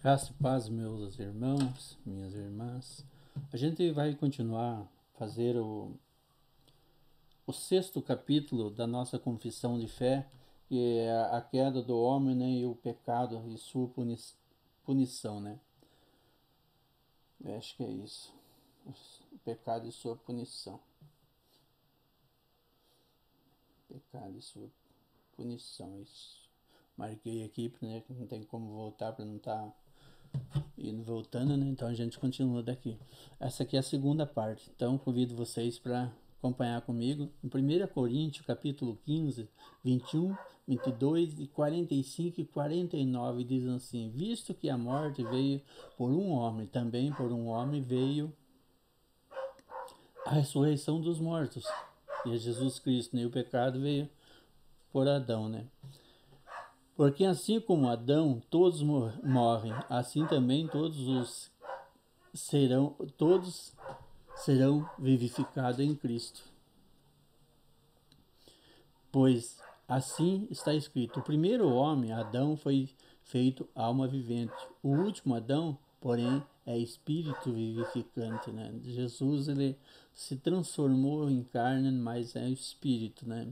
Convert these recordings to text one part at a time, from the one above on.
Graça e paz, meus irmãos, minhas irmãs. A gente vai continuar a fazer o sexto capítulo da nossa confissão de fé, que é a queda do homem, né, e o pecado e sua punição, né? Eu acho que é isso. O pecado e sua punição. Pecado e sua punição. Isso. Marquei aqui, né, que não tem como voltar para não estar indo voltando, né? Então a gente continua daqui. Essa aqui é a segunda parte. Então convido vocês para acompanhar comigo. Em 1 Coríntios, capítulo 15, 21, 22 e 45 e 49 diz assim: visto que a morte veio por um homem, também por um homem veio a ressurreição dos mortos. E é Jesus Cristo, né? O pecado veio por Adão, né? Porque assim como Adão todos morrem, assim também todos serão vivificados em Cristo. Pois assim está escrito: o primeiro homem, Adão, foi feito alma vivente. O último Adão, porém, é espírito vivificante, né? Jesus, ele se transformou em carne, mas é espírito, né?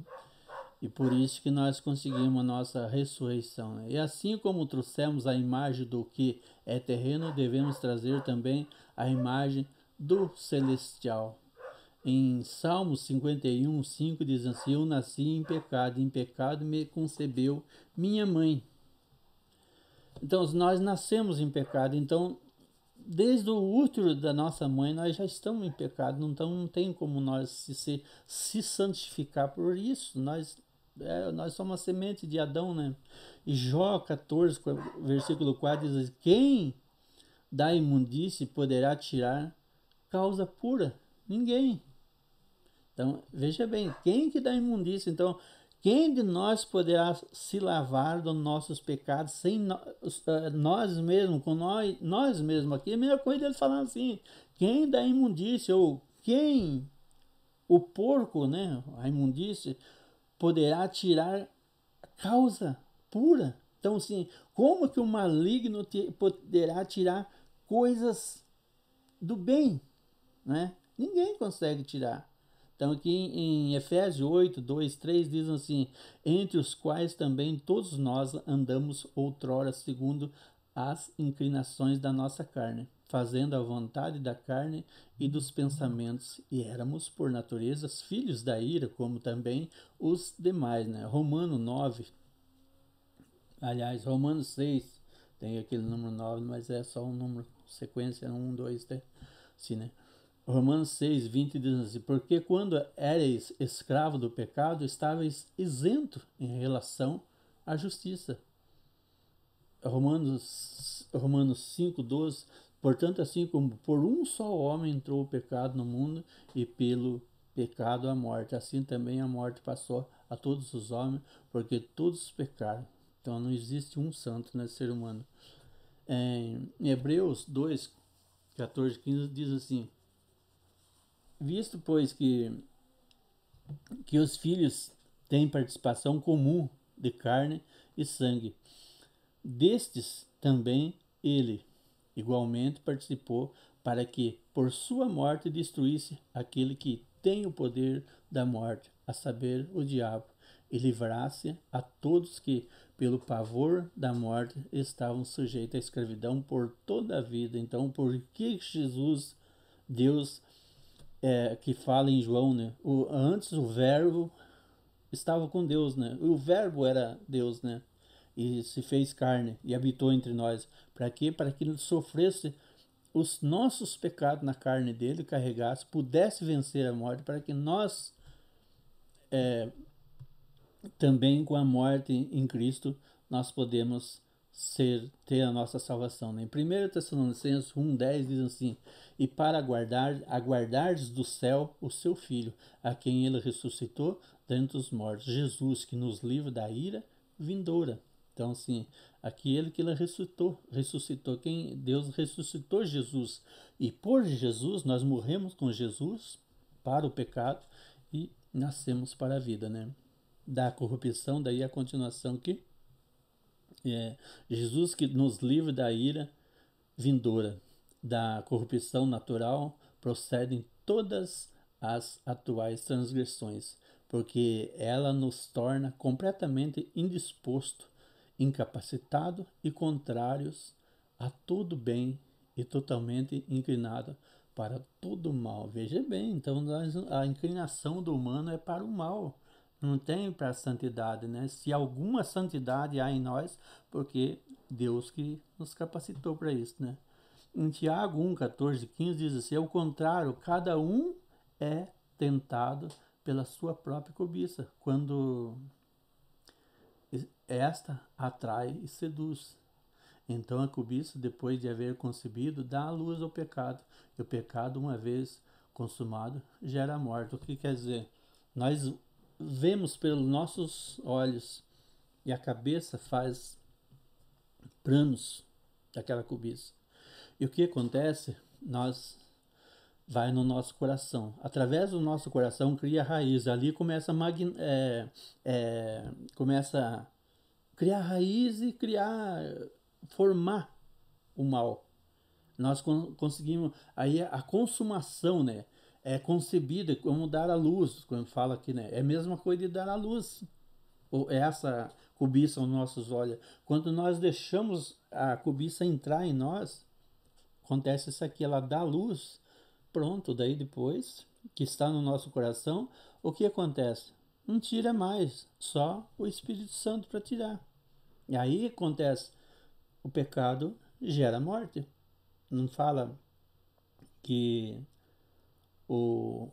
E por isso que nós conseguimos a nossa ressurreição, né? E assim como trouxemos a imagem do que é terreno, devemos trazer também a imagem do celestial. Em Salmos 51, 5 diz assim: eu nasci em pecado me concebeu minha mãe. Então, nós nascemos em pecado, então, desde o útero da nossa mãe, nós já estamos em pecado, então não tem como nós se santificar por isso. Nós somos a semente de Adão, né? E Jó 14, versículo 4 diz assim: quem da imundície poderá tirar causa pura? Ninguém. Então, veja bem, quem que dá imundícia? Então, quem de nós poderá se lavar dos nossos pecados sem nós mesmos, com nós mesmos aqui? É a mesma coisa ele falando assim, quem dá imundícia, ou quem, o porco, né, a imundícia, poderá tirar causa pura? Então, assim, como que o maligno poderá tirar coisas do bem, né? Ninguém consegue tirar. Então, aqui em Efésios 8, 2, 3 diz assim: entre os quais também todos nós andamos outrora segundo as inclinações da nossa carne, fazendo a vontade da carne e dos pensamentos, e éramos, por natureza, filhos da ira, como também os demais, né? Romanos 6, tem aquele número 9, mas é só um número, sequência 1, 2, 3, assim, né? Romanos 6, 20 diz assim: porque quando erais escravo do pecado, estavais isento em relação à justiça. Romanos 5, 12: portanto, assim como por um só homem entrou o pecado no mundo, e pelo pecado a morte, assim também a morte passou a todos os homens, porque todos pecaram. Então não existe um santo nesse ser humano. Em Hebreus 2, 14, 15 diz assim: visto, pois, que os filhos têm participação comum de carne e sangue, destes também ele igualmente participou, para que por sua morte destruísse aquele que tem o poder da morte, a saber, o diabo, e livrasse a todos que, pelo pavor da morte, estavam sujeitos à escravidão por toda a vida. Então, por que Jesus, Deus, que fala em João, né? Antes o verbo estava com Deus, né? O verbo era Deus, né? E se fez carne e habitou entre nós. Para quê? Para que ele sofresse os nossos pecados na carne dele, carregasse, pudesse vencer a morte, para que nós também com a morte em Cristo nós podemos ter a nossa salvação, né? Em 1 Tessalonicenses 1,10 diz assim: e para aguardares do céu o seu Filho, a quem ele ressuscitou dentre os mortos, Jesus, que nos livra da ira vindoura. Então, assim, aquele que ele ressuscitou, quem Deus ressuscitou Jesus, e por Jesus nós morremos com Jesus para o pecado e nascemos para a vida, né? Da corrupção, daí a continuação que é Jesus que nos livra da ira vindoura da corrupção natural procedem todas as atuais transgressões, porque ela nos torna completamente indisposto, incapacitado e contrários a todo bem e totalmente inclinado para todo mal. Veja bem, então a inclinação do humano é para o mal, não tem para a santidade, né? Se alguma santidade há em nós, porque Deus que nos capacitou para isso, né? Em Tiago 1, 14, 15 diz assim: ao contrário, cada um é tentado pela sua própria cobiça, quando esta atrai e seduz. Então a cobiça, depois de haver concebido, dá a luz ao pecado. E o pecado, uma vez consumado, gera a morte. O que quer dizer? Nós vemos pelos nossos olhos e a cabeça faz planos daquela cobiça. E o que acontece? Nós vai no nosso coração. Através do nosso coração cria raiz. Ali começa começa a criar raiz e formar o mal. Nós conseguimos aí a consumação, né? É concebida como dar à luz, quando fala aqui, né? É a mesma coisa de dar à luz. Ou essa cobiça aos nossos olhos. Quando nós deixamos a cobiça entrar em nós, acontece isso aqui, ela dá luz. Pronto, daí depois que está no nosso coração, o que acontece? Não tira mais, só o Espírito Santo para tirar. E aí acontece, o pecado gera morte. Não fala que o,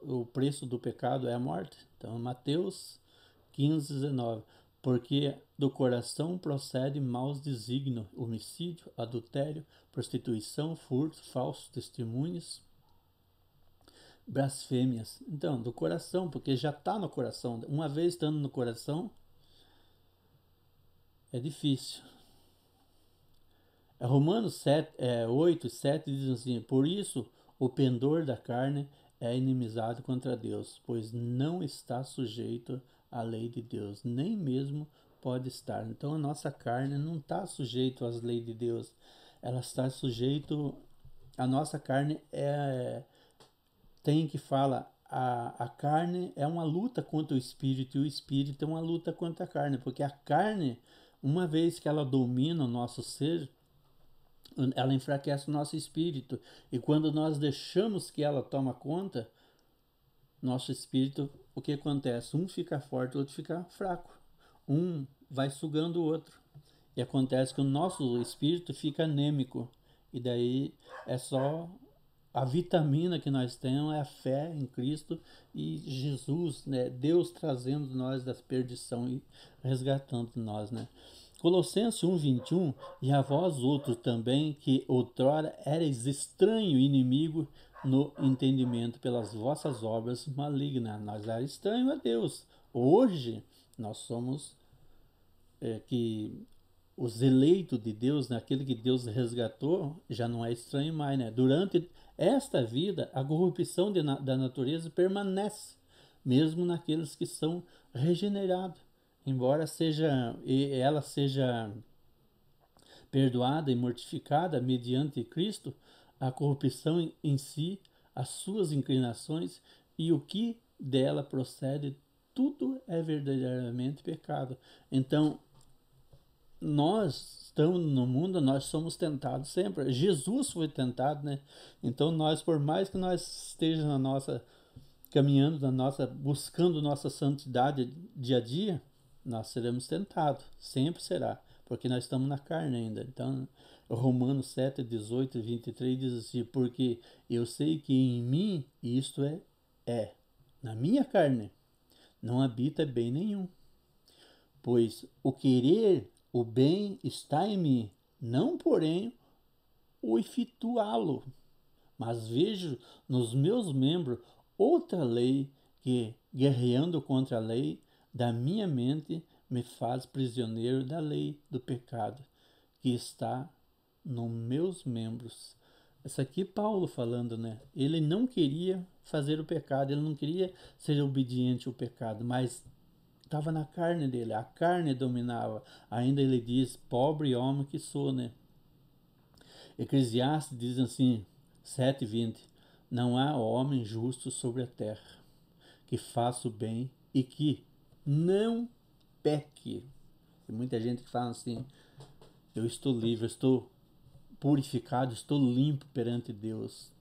o preço do pecado é a morte? Então, Mateus 15, 19. Porque do coração procede maus desígnios, homicídio, adultério, prostituição, furto, falsos testemunhos, blasfêmias. Então, do coração, porque já está no coração. Uma vez estando no coração, é difícil. Romanos 8, 7 diz assim: por isso o pendor da carne é inimizado contra Deus, pois não está sujeito à lei de Deus, nem mesmo pode estar. Então a nossa carne não está sujeito às leis de Deus, ela está sujeito. A nossa carne tem que falar. A carne é uma luta contra o espírito e o espírito é uma luta contra a carne, porque a carne, uma vez que ela domina o nosso ser, ela enfraquece o nosso espírito. E quando nós deixamos que ela toma conta, nosso espírito, o que acontece? Um fica forte, o outro fica fraco. Um vai sugando o outro. E acontece que o nosso espírito fica anêmico. E daí é só a vitamina que nós temos é a fé em Cristo e Jesus, né? Deus trazendo nós da perdição e resgatando nós, né? Colossenses 1:21, e a vós outros também, que outrora erais estranho e inimigo no entendimento pelas vossas obras malignas. Nós éramos estranhos a Deus. Hoje nós somos que os eleitos de Deus, né, aquele que Deus resgatou, já não é estranho mais, né? Durante esta vida, a corrupção da natureza permanece, mesmo naqueles que são regenerados. Embora ela seja perdoada e mortificada mediante Cristo, a corrupção em si, as suas inclinações e o que dela procede, tudo é verdadeiramente pecado. Então, nós estamos no mundo, nós somos tentados sempre. Jesus foi tentado, né? Então nós, por mais que nós estejamos na nossa caminhando na nossa, buscando nossa santidade dia a dia, nós seremos tentados, sempre será, porque nós estamos na carne ainda. Então, Romanos 7, 18 e 23 diz assim: porque eu sei que em mim isto na minha carne, não habita bem nenhum. Pois o querer o bem está em mim, não porém o efetuá-lo. Mas vejo nos meus membros outra lei que, guerreando contra a lei da minha mente, me faz prisioneiro da lei do pecado que está nos meus membros. Essa aqui é Paulo falando, né? Ele não queria fazer o pecado, ele não queria ser obediente ao pecado, mas estava na carne dele, a carne dominava. Ainda ele diz: pobre homem que sou, né? Eclesiastes diz assim, 7:20, não há homem justo sobre a terra que faça o bem e que não peque. Tem muita gente que fala assim, eu estou livre, eu estou purificado, estou limpo perante Deus.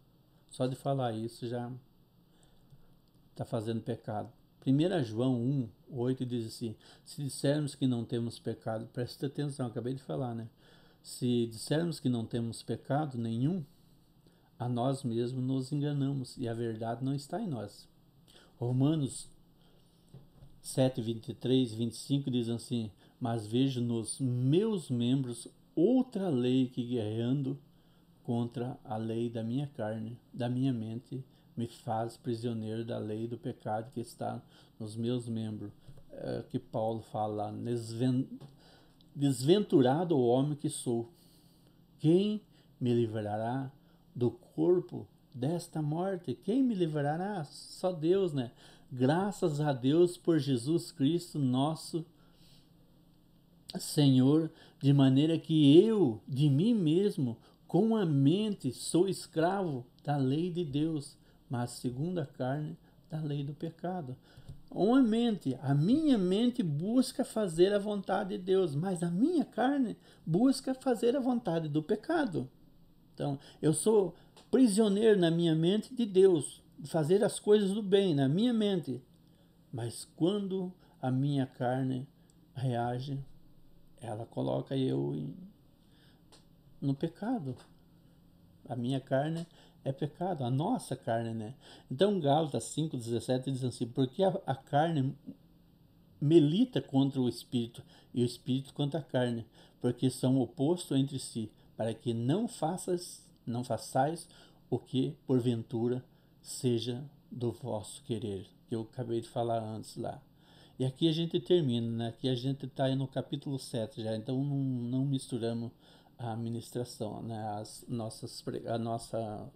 Só de falar isso já está fazendo pecado. 1 João 1:8 diz assim, se dissermos que não temos pecado, presta atenção, acabei de falar, né? Se dissermos que não temos pecado nenhum, a nós mesmos nos enganamos e a verdade não está em nós. Romanos 7:23-25 diz assim, mas vejo nos meus membros outra lei que guerreando contra a lei da minha carne, da minha mente, me faz prisioneiro da lei do pecado que está nos meus membros. Que Paulo fala lá, desventurado o homem que sou, quem me livrará do corpo desta morte? Quem me livrará? Só Deus, né? Graças a Deus por Jesus Cristo, nosso Senhor, de maneira que eu, de mim mesmo, com a mente, sou escravo da lei de Deus, mas segundo a carne, da lei do pecado. Uma mente, a minha mente busca fazer a vontade de Deus, mas a minha carne busca fazer a vontade do pecado. Então, eu sou prisioneiro na minha mente de Deus, de fazer as coisas do bem na minha mente. Mas quando a minha carne reage, ela coloca eu no pecado. A minha carne é pecado, a nossa carne, né? Então, Gálatas 5:17 diz assim, porque a carne milita contra o espírito e o espírito contra a carne, porque são opostos entre si, para que não façais o que porventura seja do vosso querer, que eu acabei de falar antes lá. E aqui a gente termina, né? Aqui a gente está no capítulo 7 já, então não misturamos a ministração, né?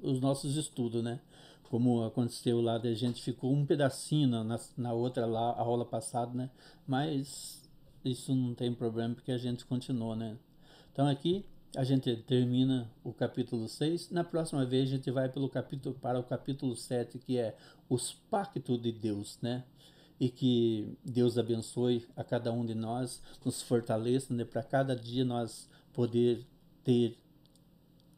Os nossos estudos, né? Como aconteceu lá, a gente ficou um pedacinho na outra lá, a aula passada, né? Mas isso não tem problema porque a gente continuou, né? Então aqui a gente termina o capítulo 6. Na próxima vez a gente vai para o capítulo 7, que é os pactos de Deus, né? E que Deus abençoe a cada um de nós, nos fortaleça, né? Para cada dia nós poder ter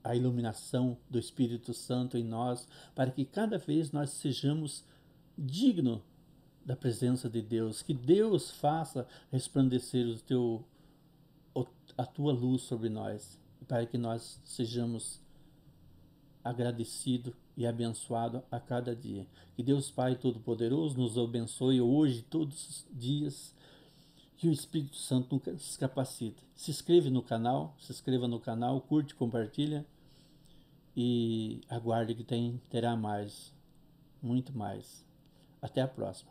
a iluminação do Espírito Santo em nós, para que cada vez nós sejamos dignos da presença de Deus, que Deus faça resplandecer a tua luz sobre nós, para que nós sejamos agradecidos e abençoados a cada dia. Que Deus Pai Todo-Poderoso nos abençoe hoje, todos os dias, que o Espírito Santo nunca se capacite. Se inscreva no canal, curte, compartilha e aguarde que terá mais, muito mais. Até a próxima.